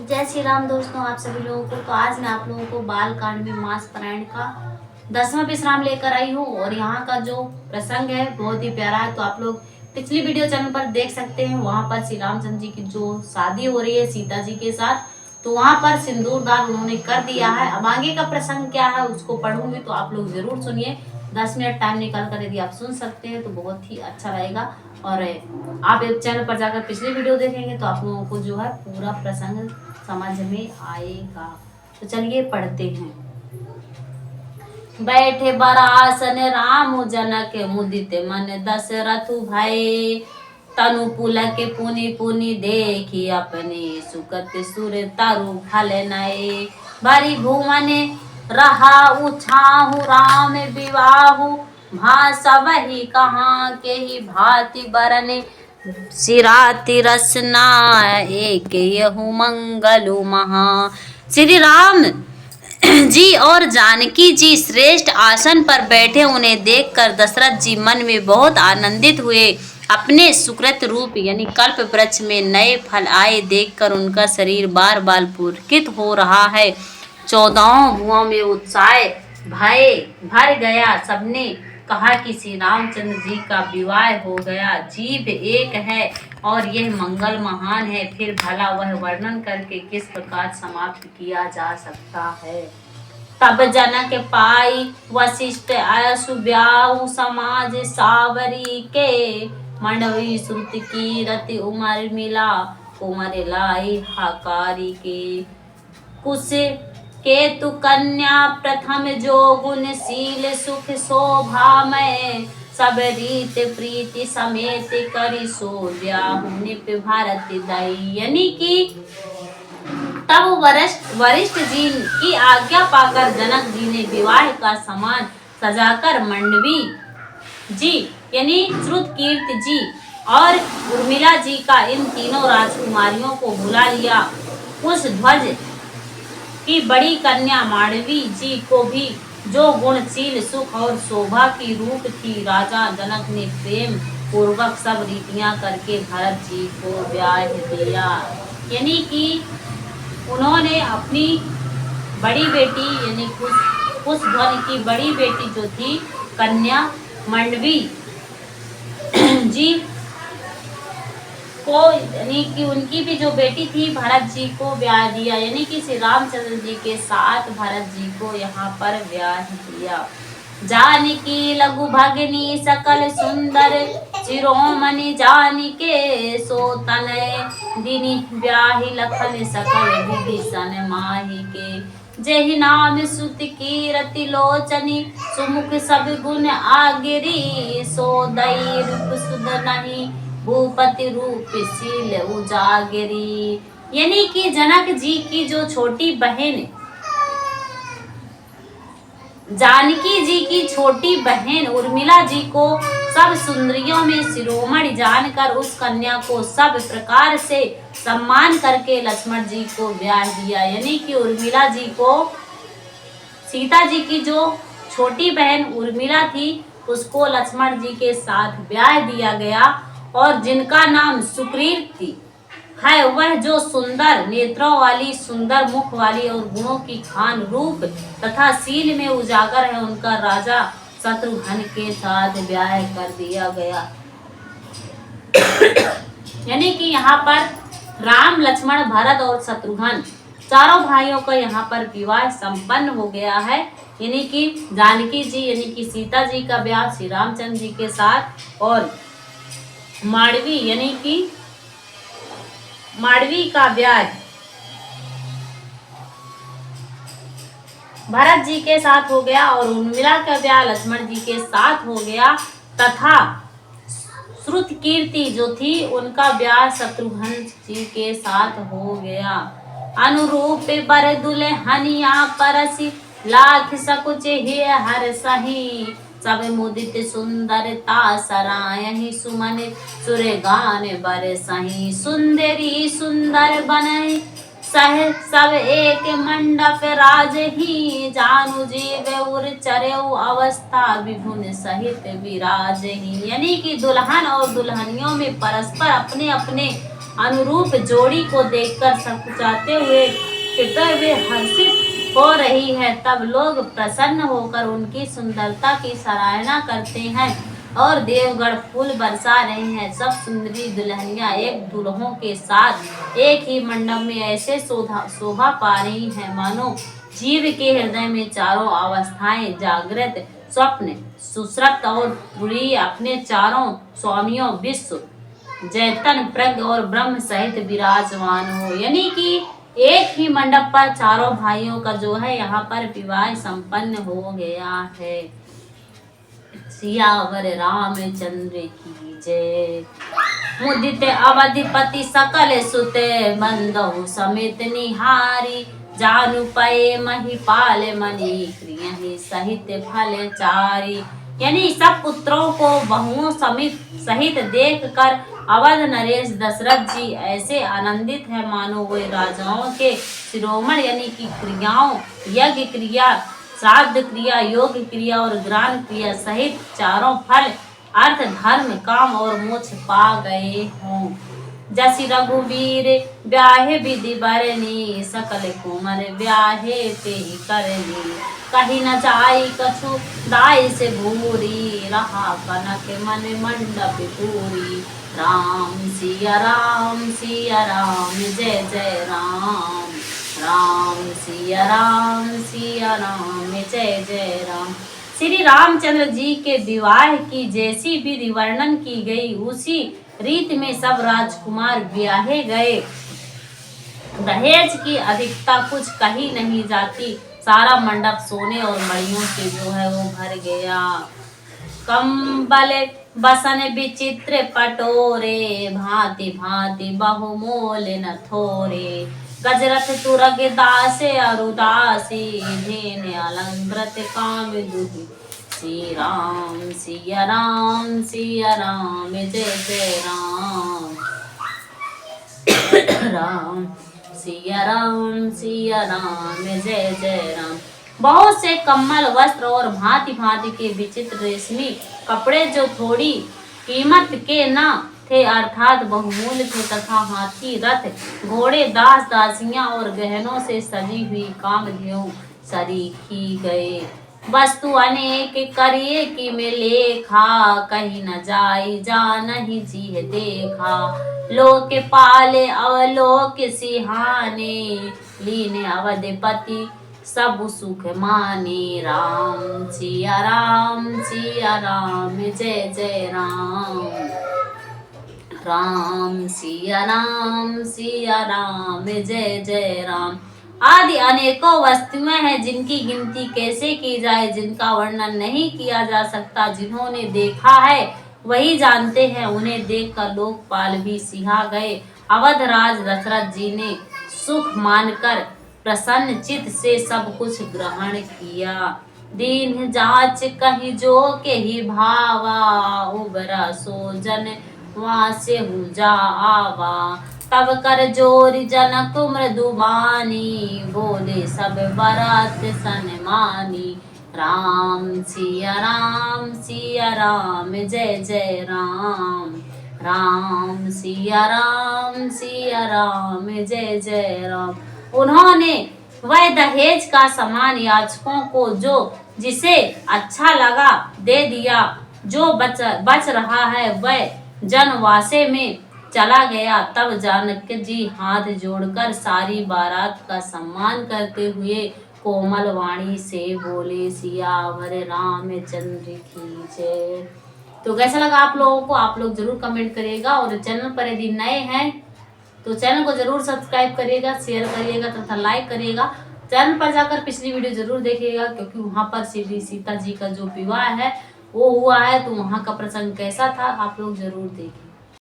जय श्री राम दोस्तों, आप सभी लोगों को। तो आज मैं आप लोगों को बाल कांड में मास पारायण का 10वां विश्राम लेकर आई हूँ और यहाँ का जो प्रसंग है बहुत ही प्यारा है। तो आप लोग पिछली वीडियो चैनल पर देख सकते हैं। वहां पर श्री रामचंद्र जी की जो शादी हो रही है सीता जी के साथ, तो वहां पर सिंदूर दान उन्होंने कर दिया है। अब आगे का प्रसंग क्या है उसको पढ़ूंगी, तो आप लोग जरूर सुनिए। 10 मिनट टाइम निकाल कर यदि आप सुन सकते हैं तो बहुत ही अच्छा रहेगा। और आप एक चैनल पर जाकर पिछली वीडियो देखेंगे तो आप लोगों को जो है पूरा प्रसंग समझ में आएगा। तो चलिए पढ़ते हैं। बैठे बरासन राम जनक मुदित मन दशरथ भय, तनु पुलक पुनि पुनि देखी अपने सुकत सुर तरु फल नए। बरी भुवन रहा उछाहु राम विवाहु, भाषा वही कहाँ के ही भांति बरने। सिराति रसना एक यहु मंगलु महा। श्री राम जी और जानकी जी श्रेष्ठ आसन पर बैठे उन्हें देखकर दशरथ जी मन में बहुत आनंदित हुए। अपने सुकृत रूप यानी कल्प वृक्ष में नए फल आए देखकर उनका शरीर बार बार पुलकित हो रहा है। 14 भुवों में उत्साह भय भर गया। सबने कहा कि श्री रामचंद्र जी का विवाह हो गया। जीव एक है और यह मंगल महान है, फिर भला वह वर्णन करके किस प्रकार समाप्त किया जा सकता है। तब जनक पाई वशिष्ठ आयसु ब्याहु, समाज सावरी के मंडवी श्रुत की रति उमर मिला। उमर लाई हकारी के कुश केतु कन्या प्रथम जो गुणशील सुख शोभा में, सब रीत प्रीति समेत करी सो ब्याहु निप भारत दई। यानी कि तब वरिष्ठ जी की आज्ञा पाकर जनक जी ने विवाह का सामान सजाकर मंडवी जी यानी श्रुत कीर्ति जी और उर्मिला जी का इन तीनों राजकुमारियों को बुला लिया। उस ध्वज की बड़ी कन्या मांडवी जी को भी, जो गुणशील सुख और शोभा की रूप थी, राजा जनक ने प्रेम पूर्वक सब रीतियां करके भरत जी को ब्याह दिया। यानी कि उन्होंने अपनी बड़ी बेटी यानी कुश ध्वज की बड़ी बेटी जो थी कन्या मंडवी जी को, यानी कि उनकी भी जो बेटी थी भरत जी को ब्याह दिया। यानी कि श्री रामचंद्र जी के साथ भरत जी को यहाँ पर ब्याह दिया। जानकी लघु भगनी सकल सुंदर, शिरोमणि जानिके सो तनय, दिनि ब्याहि लखन सकल विभीषण माहि के। जहि नाम सुत कीरति लोचनी, सुमुख सब गुण आगिरी, सो दई रूप सुध नहीं, भूपति रूप शील उजागरी। यानी कि जनक जी की जो छोटी बहन जानकी जी की छोटी बहन उर्मिला जी को सब सुंदरियों में शिरोमणि जानकर उस कन्या को सब प्रकार से सम्मान करके लक्ष्मण जी को ब्याह दिया। यानी कि उर्मिला जी को सीता जी की जो छोटी बहन उर्मिला थी उसको लक्ष्मण जी के साथ ब्याह दिया गया। और जिनका नाम सुकृति है, वह जो सुंदर नेत्रों वाली, सुंदर मुख वाली और गुणों की खान रूप तथा शील में उजागर है, उनका राजा शत्रुघ्न के साथ ब्याह कर दिया गया। यानी कि यहाँ पर राम, लक्ष्मण, भरत और शत्रुघ्न चारों भाइयों का यहाँ पर विवाह संपन्न हो गया है। यानी कि जानकी जी यानी कि सीता जी का ब्याह श्री रामचंद्र जी के साथ, और मांडवी यानी कि मांडवी का ब्याह भरत जी के साथ हो गया और उर्मिला का ब्याह लक्ष्मण जी के साथ हो गया। तथा श्रुत कीर्ति जो थी उनका ब्याह शत्रुघ्न जी के साथ हो गया। अनुरूप बर दुल्हनिया परसी, लाख सकुच ही हर सही, सब मुदित सुंदरता सरायहि, सुमन सुरगान बर सही, सुंदरी सुंदर बनहि सह सब एक मंडप राजहि, जानु जीव उर चरेउ अवस्था विभुन सहित विराजहि। यानी कि दुल्हन और दुल्हनियों में परस्पर अपने अपने अनुरूप जोड़ी को देखकर सकुचाते हुए फिकर वे हर्षित हो रही है, तब लोग प्रसन्न होकर उनकी सुंदरता की सराहना करते हैं और देवगढ़ फूल बरसा रहे हैं। सब सुंदरी दुल्हनियां एक दूल्हों के साथ एक ही मंडप में ऐसे शोभा पा रही हैं मानो जीव के हृदय में चारों अवस्थाएं जागृत, स्वप्न, सुषुप्त और तुरीय अपने चारों स्वामियों विश्व, जैतन, प्रज्ञ और ब्रह्म सहित विराजमान हो। यानी कि एक ही मंडप पर चारों भाइयों का जो है यहाँ पर विवाह संपन्न हो गया है। सियावर रामचंद्र की जय। मुदित अवधिपति सकल सुते बंदहु समेत निहारी, जानु पए महिपाल मणि क्रियहि सहित फल चारी। यानी सब पुत्रों को बहुओं सहित देख कर अवध नरेश दशरथ जी ऐसे आनंदित है मानो वे राजाओं के शिरोमणि यानी कि क्रियाओं, यज्ञ क्रिया, श्राद्ध क्रिया, योग क्रिया और ज्ञान क्रिया सहित चारों फल अर्थ, धर्म, काम और मोक्ष पा गए हों। जसि रघुवीर ब्याहे विधि बरनी, सकल कुमर ब्याहे ते करनी। कहीं न जाई कछु दाई से भूरी, रहा कनक मन मंडप पूरी। राम सिया राम जय जय राम। राम सिया राम जय जय राम। श्री रामचंद्र जी के विवाह की जैसी विधि वर्णन की गई उसी रीत में सब राजकुमार ब्याहे गए। दहेज की अधिकता कुछ कही नहीं जाती, सारा मंडप सोने और मणियों से जो है वो भर गया। कंबल बसन विचित्र पटोरे, भांति भांति बहुमोल न थोरे। गजरथ तुरग दास अरुदासी, धेन अलंकृत काम दुहि। श्री राम सिया राम जय जय राम। राम सिया राम जय जय राम। बहुत से कम्बल, वस्त्र और भांति भांति के विचित्र रेशमी कपड़े जो थोड़ी कीमत के न थे अर्थात बहुमूल्य थे, तथा हाथी, रथ, घोड़े, दास दासियां और गहनों से सजी हुई कामधेनु सरीखी गए। वस्तु अनेक करिए कि में लेखा, कहीं न जाई जानहि जीह देखा। लोक पाले अवलोक सिहाने, लीने अवधिपति सब सुख माने। राम सिया राम जय जय राम। राम सिया राम जय जय राम। आदि अनेकों वस्तुएं हैं जिनकी गिनती कैसे की जाए, जिनका वर्णन नहीं किया जा सकता। जिन्होंने देखा है वही जानते हैं, उन्हें देखकर लोकपाल भी सिहा गए। अवध राज दशरथ जी ने सुख मानकर प्रसन्न चित्त से सब कुछ ग्रहण किया। दीन जांच कहीं जो के ही भावा, उबरा सो जन वासे जा आवा। तब कर जोरी जनक मृदुबानी, बोले सब बरात सनमानी। राम सिया राम जय जय राम। राम सिया राम जय जय राम। उन्होंने वह दहेज का सामान याचकों को जो जिसे अच्छा लगा दे दिया, जो बच रहा है वह जनवासे में चला गया। तब जानकी जी हाथ जोड़कर सारी बारात का सम्मान करते हुए कोमल वाणी से बोले, सियावर रामचंद्र की जय। तो कैसा लगा आप लोगों को, आप लोग जरूर कमेंट करिएगा, और चैनल पर यदि नए हैं तो चैनल को जरूर सब्सक्राइब करिएगा, शेयर करिएगा तथा लाइक करिएगा। चैनल पर जाकर पिछली वीडियो जरूर देखिएगा, क्योंकि वहां पर श्री सीता जी का जो विवाह है वो हुआ है, तो वहां का प्रसंग कैसा था आप लोग जरूर देखिए।